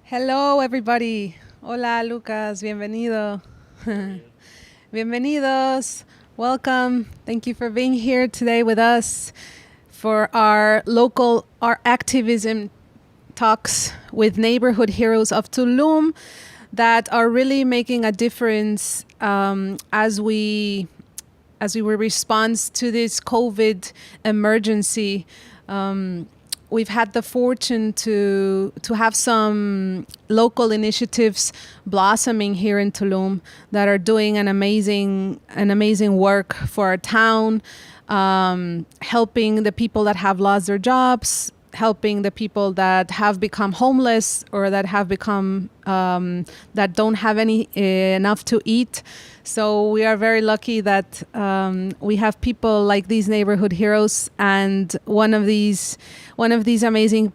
Hello, everybody. Hola, Lucas. Bienvenido. Bienvenidos. Welcome. Thank you for being here today with us for our activism talks with neighborhood heroes of Tulum that are really making a difference as we respond to this COVID emergency. We've had the fortune to have some local initiatives blossoming here in Tulum that are doing an amazing work for our town, helping the people that have lost their jobs, helping the people that have become homeless or that have become that don't have any enough to eat. So we are very lucky that we have people like these neighborhood heroes, and one of these amazing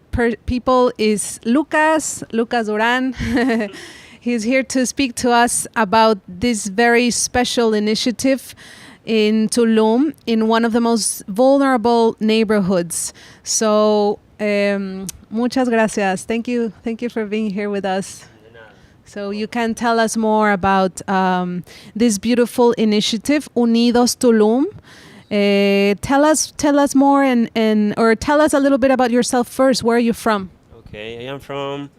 people is Lucas DURÁN. He's here to speak to us about this very special initiative in Tulum, in one of the most vulnerable neighborhoods. So muchas gracias. Thank you for being here with us. So you can tell us more about this beautiful initiative, Unidos Tulum. Tell us more or tell us a little bit about yourself first. Where are you from? Okay, I am from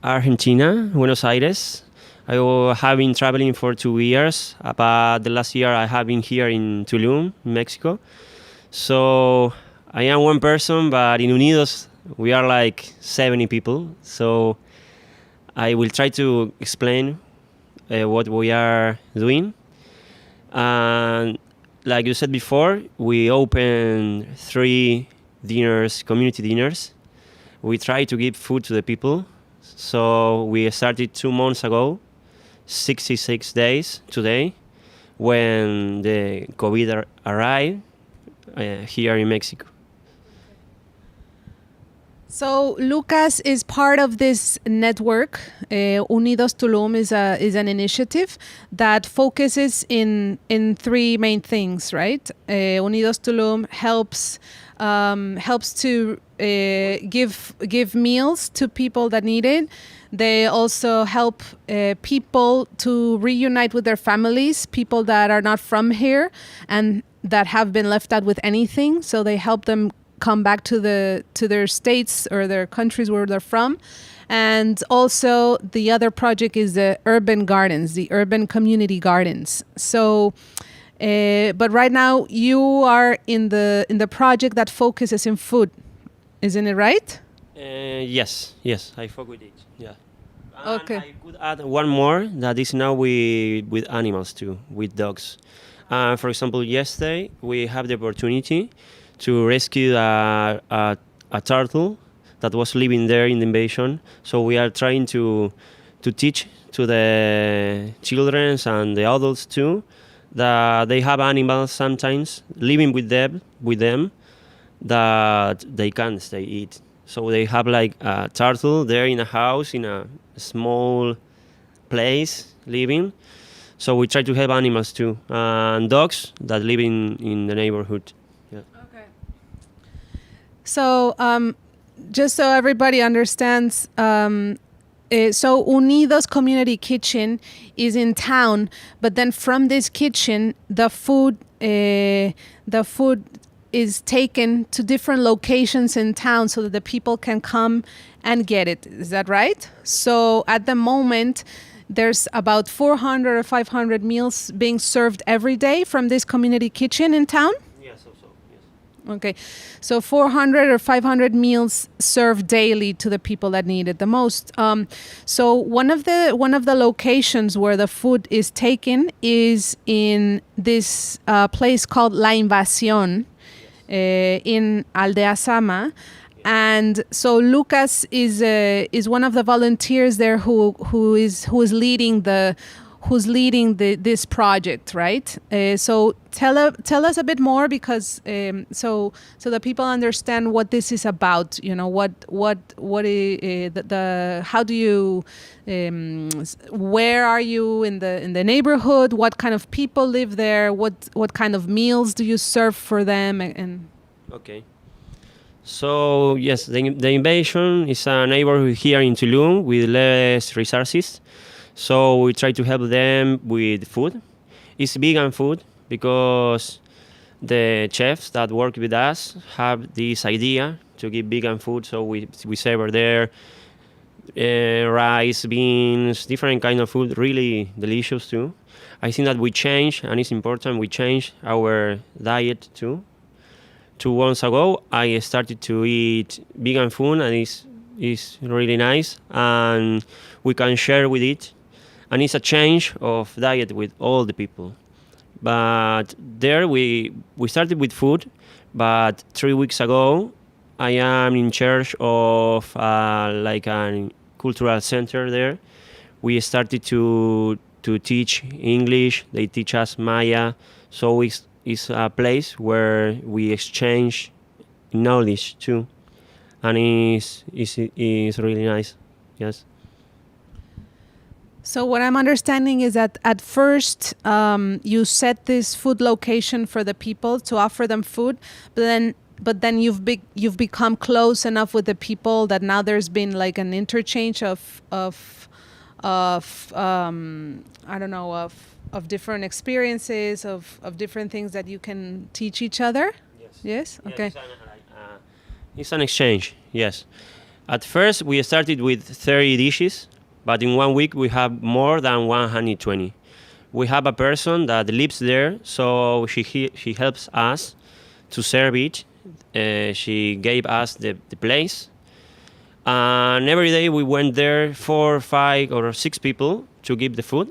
Argentina, Buenos Aires. I have been traveling for 2 years, but the last year I have been here in Tulum, Mexico. So I am one person, but in Unidos we are like 70 people. So I will try to explain what we are doing. And like you said before, we opened 3 dinners, community dinners. We try to give food to the people. So we started 2 months ago, 66 days today, when the COVID arrived here in Mexico. So Lucas is part of this network. Unidos Tulum is an initiative that focuses in 3 main things, right? Unidos Tulum helps to give meals to people that need it. They also help people to reunite with their families, people that are not from here and that have been left out with anything. So they help them come back to their states or their countries where they're from. And also the other project is the urban gardens, the urban community gardens. So but right now you are in the project that focuses in food, isn't it right? Yes, I focus with it. Yeah. Okay. And I could add one more that is now with animals too, with dogs. For example, yesterday we have the opportunity to rescue a turtle that was living there in the invasion. So we are trying to teach to the children and the adults too that they have animals sometimes living with them that they can't stay eat. So they have like a turtle there in a house in a small place living. So we try to help animals too, and dogs that live in the neighborhood. Okay. So just so everybody understands, so Unidos Community Kitchen is in town, but then from this kitchen, the food is taken to different locations in town so that the people can come and get it. Is that right? So at the moment, there's about 400 or 500 meals being served every day from this community kitchen in town? Yes. Okay, so 400 or 500 meals served daily to the people that need it the most. So one of the locations where the food is taken is in this place called La Invasión in Aldea Sama. And so Lucas is one of the volunteers there who is leading this project, right? So tell us a bit more, because so that people understand what this is about. You know, how do you where are you in the neighborhood? What kind of people live there? What kind of meals do you serve for them? And Okay. So yes, the invasion is a neighborhood here in Tulum with less resources. So we try to help them with food. It's vegan food because the chefs that work with us have this idea to give vegan food. So we serve there rice, beans, different kind of food, really delicious too. I think that we change, and it's important, we change our diet too. 2 months ago, I started to eat vegan food, and it's really nice, and we can share with it. And it's a change of diet with all the people. But there we started with food, but 3 weeks ago, I am in charge of like a cultural center there. We started to teach English. They teach us Maya, so it's a place where we exchange knowledge too, and it's really nice. Yes. So what I'm understanding is that at first you set this food location for the people to offer them food, but then you've become close enough with the people that now there's been like an interchange of I don't know, of different experiences, of different things that you can teach each other. Yes. Okay. It's an exchange. Yes. At first, we started with 30 dishes, but in 1 week we have more than 120. We have a person that lives there, so she helps us to serve it. She gave us the place, and every day we went there 4, 5, or 6 people to give the food.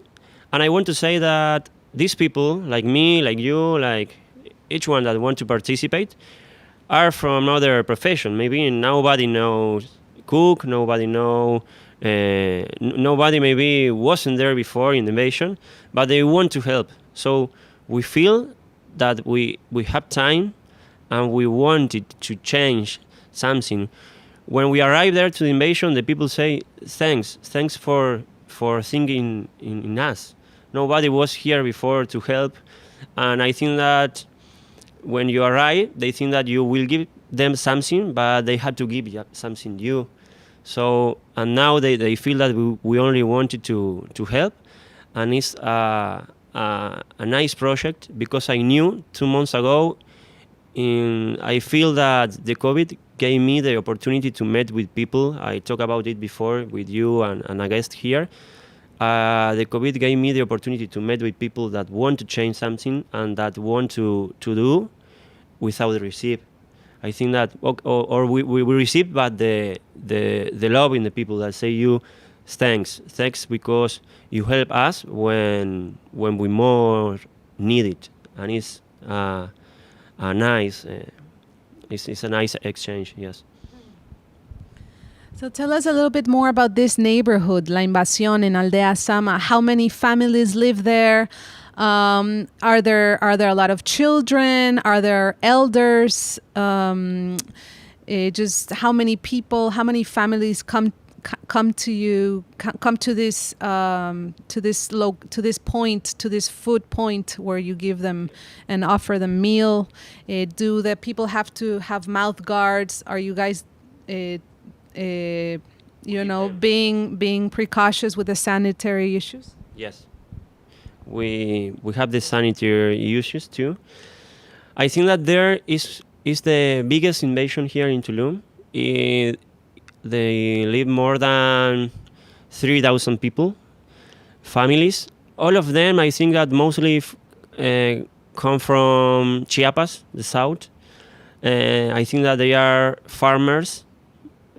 And I want to say that these people, like me, like you, like each one that want to participate, are from other profession. Maybe nobody knows cook, nobody nobody maybe wasn't there before in the invasion, but they want to help. So we feel that we have time, and we wanted to change something. When we arrive there to the invasion, the people say thanks for thinking in us. Nobody was here before to help, and I think that when you arrive, they think that you will give them something, but they had to give you something you. So, and now they feel that we only wanted to help, and it's a nice project, because I knew 2 months ago, I feel that the COVID gave me the opportunity to meet with people. I talked about it before with you and a guest here. The COVID gave me the opportunity to meet with people that want to change something and that want to do without receive. I think that, or we receive, but the love in the people that say you thanks because you help us when we more need it, and it's a nice it's a nice exchange. Yes. So tell us a little bit more about this neighborhood, La Invasión in Aldea Sama. How many families live there? Are there a lot of children? Are there elders? Just how many people, how many families come to you, come to this point, to this food point where you give them and offer them meal? Do the people have to have mouth guards? Are you guys being precautious with the sanitary issues? Yes, we have the sanitary issues too. I think that there is the biggest invasion here in Tulum. They live more than 3,000 people, families. All of them, I think that mostly come from Chiapas, the south. I think that they are farmers,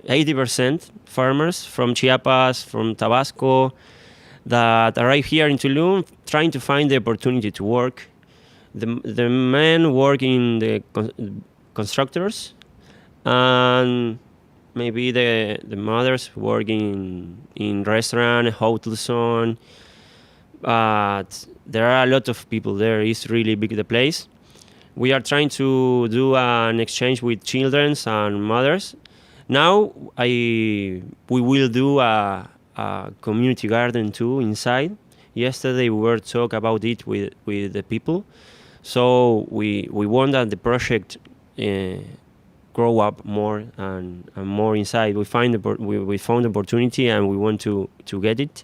80% farmers from Chiapas, from Tabasco, that arrive here in Tulum trying to find the opportunity to work. The men work in the constructors, and maybe the mothers working in restaurant, hotels on. But there are a lot of people there. It's really big, the place. We are trying to do an exchange with children and mothers. Now we will do a community garden too inside. Yesterday we were talking about it with the people. So we want that the project grow up more and more inside. We found the opportunity and we want to get it.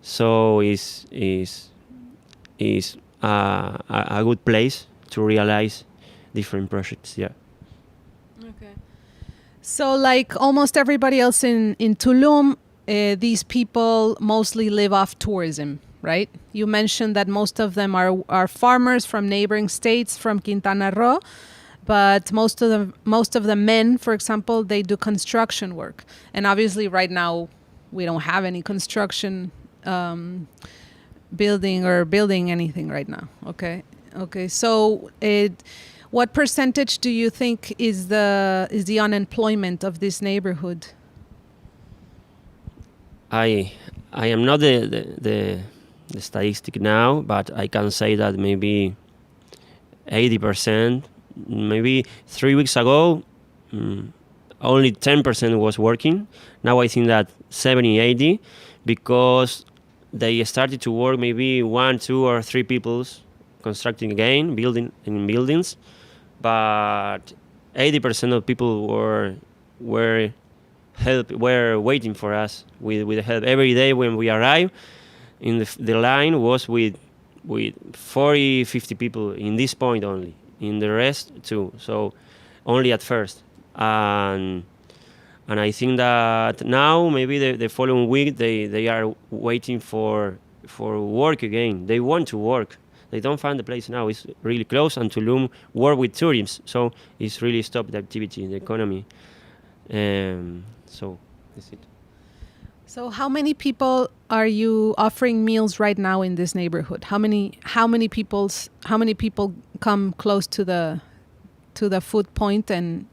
So is a good place to realize different projects. Yeah. Okay. So, like almost everybody else in Tulum, these people mostly live off tourism, right? You mentioned that most of them are farmers from neighboring states, from Quintana Roo, but most of the men, for example, they do construction work. And obviously, right now, we don't have any construction building anything right now. Okay. So, what percentage do you think is the unemployment of this neighborhood? I am not the statistic now, but I can say that maybe 80%. Maybe 3 weeks ago, only 10% was working. Now I think that 70, 80, because they started to work maybe 1, 2, or 3 people constructing again, building in buildings, but 80% of people were waiting for us with the help. Every day when we arrive, in the line was with 40, 50 people in this point only. In the rest too. So only at first. And I think that now maybe the following week they are waiting for work again. They want to work. They don't find the place now. It's really close, and Tulum work with tourism, so it's really stopped the activity in the economy. So that's it. So how many people are you offering meals right now in this neighborhood? How many people come close to the food point and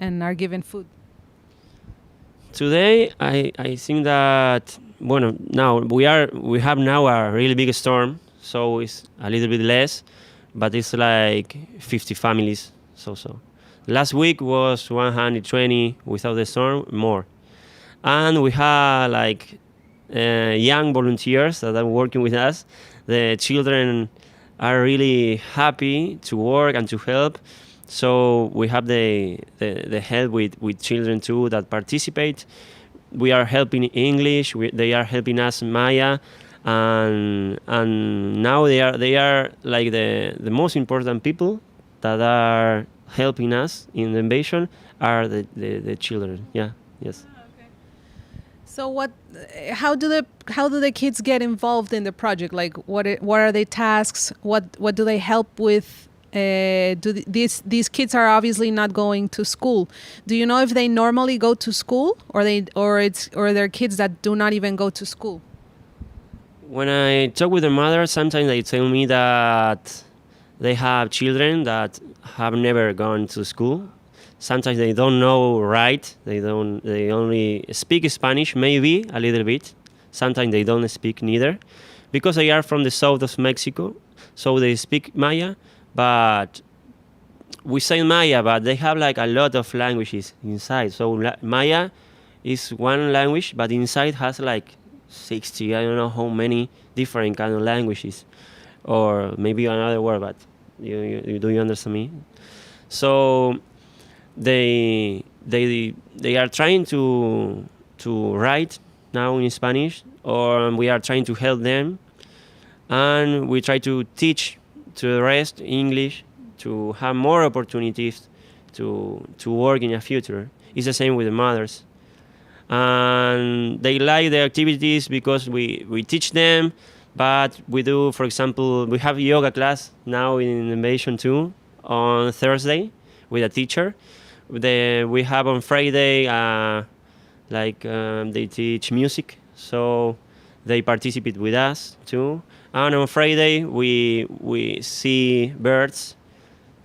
are given food? Today I think that now we have now a really big storm, so it's a little bit less, but it's like 50 families. So last week was 120 without the storm, more. And we have like young volunteers that are working with us. The children are really happy to work and to help. So we have the help with children too that participate. We are helping English. They are helping us Maya, and now they are like the most important people that are helping us in the invasion are the children. Yeah. Yes. So how do the kids get involved in the project? Like what are their tasks? What do they help with? These kids are obviously not going to school. Do you know if they normally go to school or they're kids that do not even go to school? When I talk with the mother, sometimes they tell me that they have children that have never gone to school. Sometimes they don't know right. They only speak Spanish, maybe a little bit. Sometimes they don't speak neither, because they are from the south of Mexico, so they speak Maya. But we say Maya, but they have like a lot of languages inside. So Maya is one language, but inside has like 60. I don't know how many different kind of languages, or maybe another word. But do you understand me? So they are trying to write now in Spanish, or we are trying to help them, and we try to teach to the rest English to have more opportunities to work in the future. It's the same with the mothers, and they like the activities because we teach them. But we do, for example, we have yoga class now in Innovation 2 on Thursday with a teacher. We have on Friday, they teach music, so they participate with us too. And on Friday we see birds,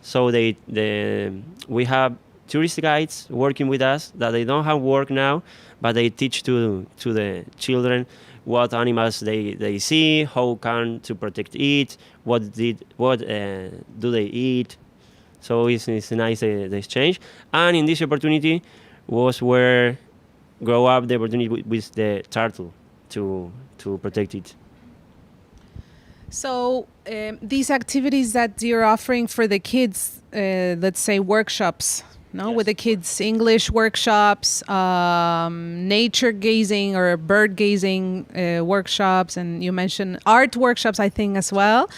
so we have tourist guides working with us that they don't have work now, but they teach to the children what animals they see, how can to protect it, what do they eat. So it's nice the exchange. And in this opportunity was where grow up the opportunity with the turtle to protect it. So these activities that you're offering for the kids, let's say workshops, no, Yes. with the kids, English workshops, nature gazing or bird gazing workshops, and you mentioned art workshops, I think, as well.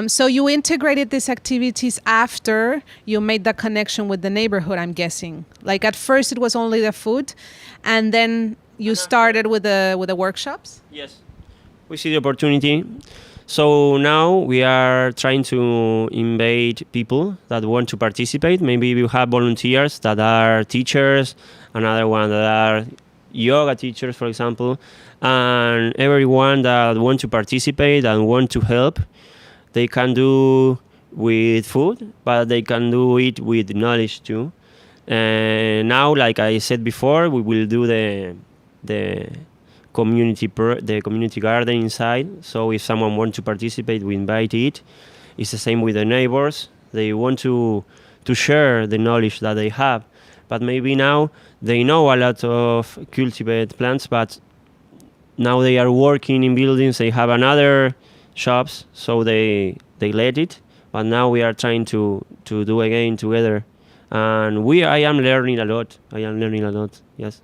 So you integrated these activities after you made the connection with the neighborhood, I'm guessing. Like at first it was only the food, and then you started with the workshops. Yes. We see the opportunity. So now we are trying to invite people that want to participate. Maybe we have volunteers that are teachers, another one that are yoga teachers, for example, and everyone that want to participate and want to help, they can do with food, but they can do it with knowledge too. And now, like I said before, we will do the the community garden inside. So if someone wants to participate, we invite it. It's the same with the neighbors. They want to share the knowledge that they have, but maybe now they know a lot of cultivated plants, but now they are working in buildings. They have another shops, so they let it. But now we are trying to do again together, and I am learning a lot. I am learning a lot. Yes.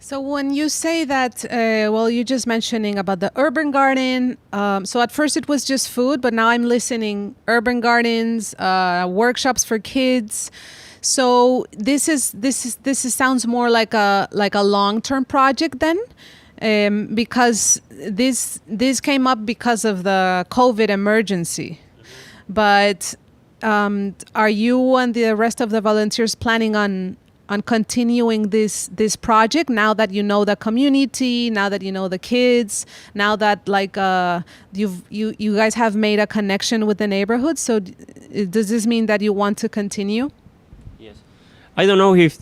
So when you say that, well, you're just mentioning about the urban garden. So at first it was just food, but now I'm listening urban gardens, workshops for kids. So this sounds more like a long-term project then, because this came up because of the COVID emergency. But are you and the rest of the volunteers planning on continuing this project now that you know the community, now that you know the kids, now that like you guys have made a connection with the neighborhood? So does this mean that you want to continue? Yes. I don't know if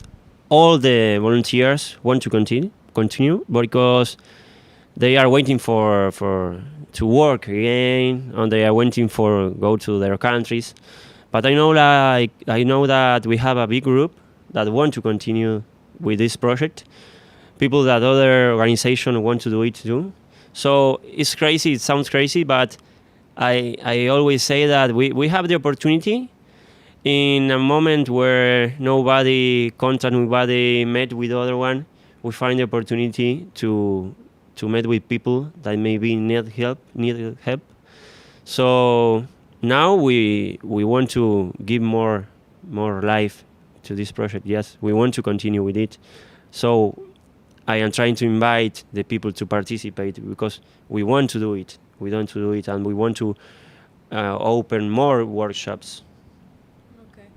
all the volunteers want to continue because they are waiting for to work again, and they are waiting for go to their countries. But I know that we have a big group that want to continue with this project. People that other organizations want to do it too. So it's crazy. It sounds crazy, but I always say that we have the opportunity in a moment where nobody contact, nobody met with other one. We find the opportunity to meet with people that maybe need help. So now we want to give more life to this project. Yes, we want to continue with it. So I am trying to invite the people to participate because we want to do it. We want to do it, and we want to open more workshops. Okay.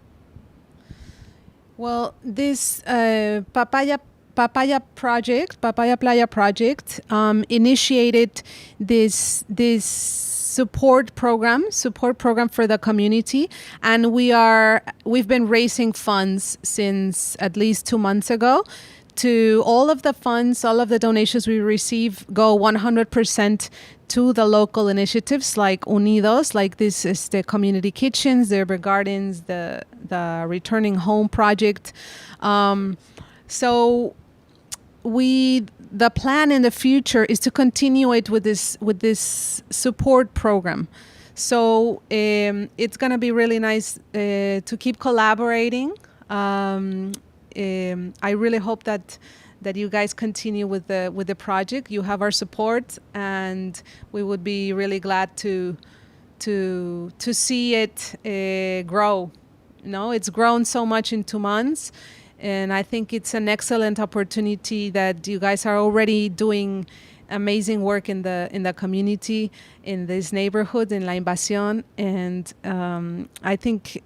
Well, this Papaya Playa project, initiated this support program for the community, and we've been raising funds since at least 2 months ago. To all of the donations we receive go 100% to the local initiatives like Unidos, like this is the community kitchens, the urban gardens, the returning home project. So the plan in the future is to continue it with this support program. So it's gonna be really nice to keep collaborating. I really hope that you guys continue with the project. You have our support, and we would be really glad to see it grow. It's grown so much in 2 months. And I think it's an excellent opportunity that you guys are already doing amazing work in the community, in this neighborhood, in La Invasión. And I think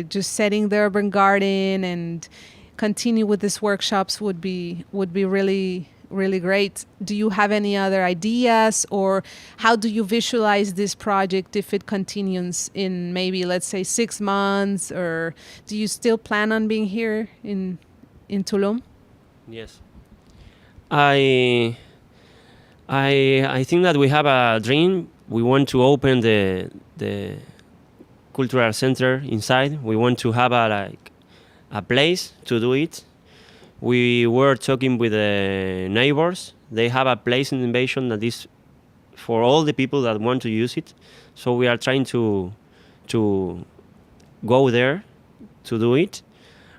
just setting the urban garden and continue with these workshops would be really, really great. Do you have any other ideas, or how do you visualize this project if it continues in maybe, let's say, 6 months? Or do you still plan on being here in Tulum? Yes. I think that we have a dream. We want to open the cultural center inside. We want to have a place to do it. We were talking with the neighbors. They have a place in Invasion that is for all the people that want to use it. So we are trying to go there to do it.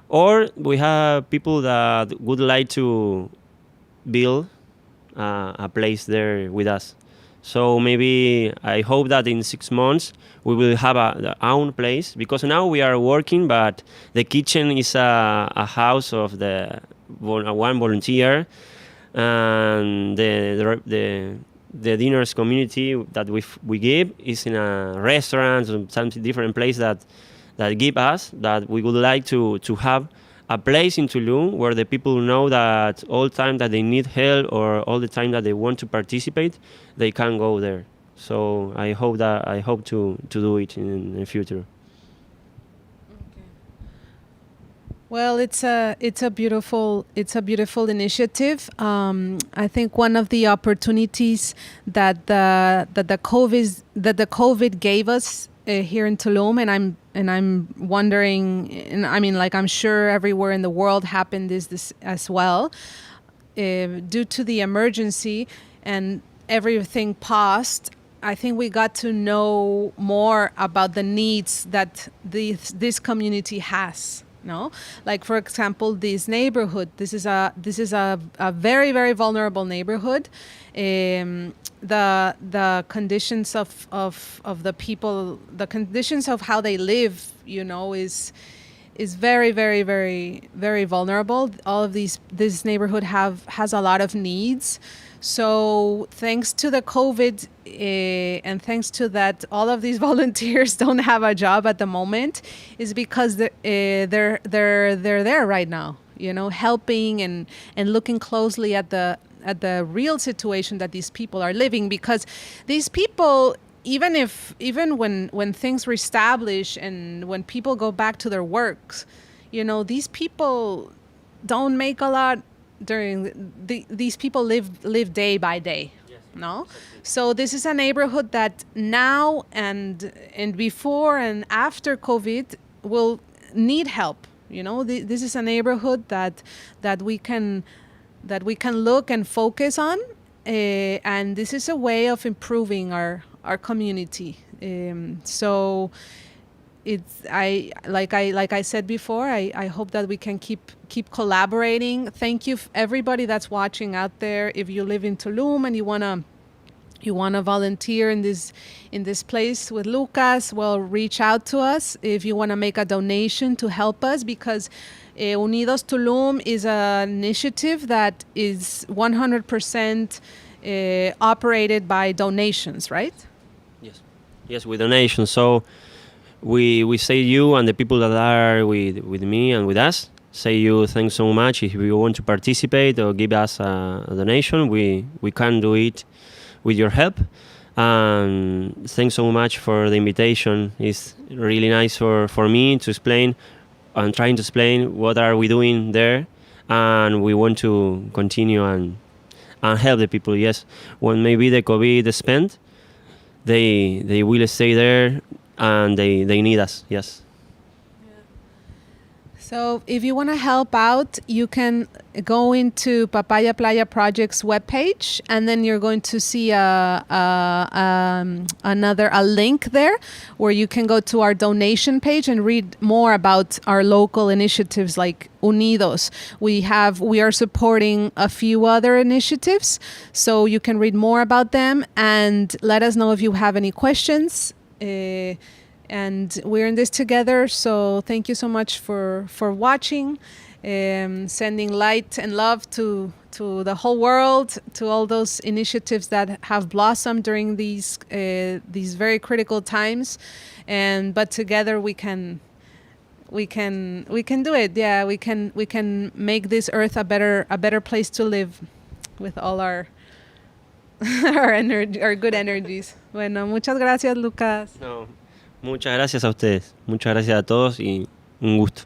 Or we have people that would like to build a place there with us. So maybe I hope that in 6 months we will have our own place, because now we are working, but the kitchen is a house of the one volunteer, and the dinners community that we give is in a restaurant or some different place that give us, that we would like to have a place in Tulum where the people know that all time that they need help or all the time that they want to participate, they can go there. So I hope to do it in the future. Well, it's a beautiful initiative. I think one of the opportunities that the COVID gave us here in Tulum, and I'm wondering, and I mean, like, I'm sure everywhere in the world happened this as well, due to the emergency and everything paused. I think we got to know more about the needs that this community has. No, like, for example, this neighborhood. This is a very, very vulnerable neighborhood. The conditions of the people, the conditions of how they live, is very, very, very, very vulnerable. All of this neighborhood has a lot of needs. So thanks to the COVID and thanks to that, all of these volunteers don't have a job at the moment, is because they're there right now, helping and looking closely at the real situation that these people are living. Because these people, even when things reestablish and when people go back to their works, these people don't make a lot. These people live day by day. Yes. No, exactly. So this is a neighborhood that now and before and after COVID will need help. This is a neighborhood that we can look and focus on, and this is a way of improving our community. So like I said before, I hope that we can keep collaborating. Thank you everybody that's watching out there. If you live in Tulum and you wanna volunteer in this place with Lucas, well, reach out to us if you wanna make a donation to help us, because Unidos Tulum is an initiative that is 100% operated by donations, right? Yes, with donations. So we say you and the people that are with me and with us, say you thanks so much. If you want to participate or give us a donation, we can do it with your help. And thanks so much for the invitation. It's really nice for me to explain and trying to explain what are we doing there, and we want to continue and help the people. Yes, when maybe the COVID spent, they will stay there. And they need us, yes. So if you want to help out, you can go into Papaya Playa Project's webpage, and then you're going to see a link there where you can go to our donation page and read more about our local initiatives like Unidos. We are supporting a few other initiatives, so you can read more about them and let us know if you have any questions. And we're in this together, so thank you so much for watching, sending light and love to the whole world, to all those initiatives that have blossomed during these very critical times. But together we can do it. Yeah, we can make this earth a better place to live with all our our good energies. Bueno, muchas gracias, Lucas. No. Muchas gracias a ustedes. Muchas gracias a todos y un gusto.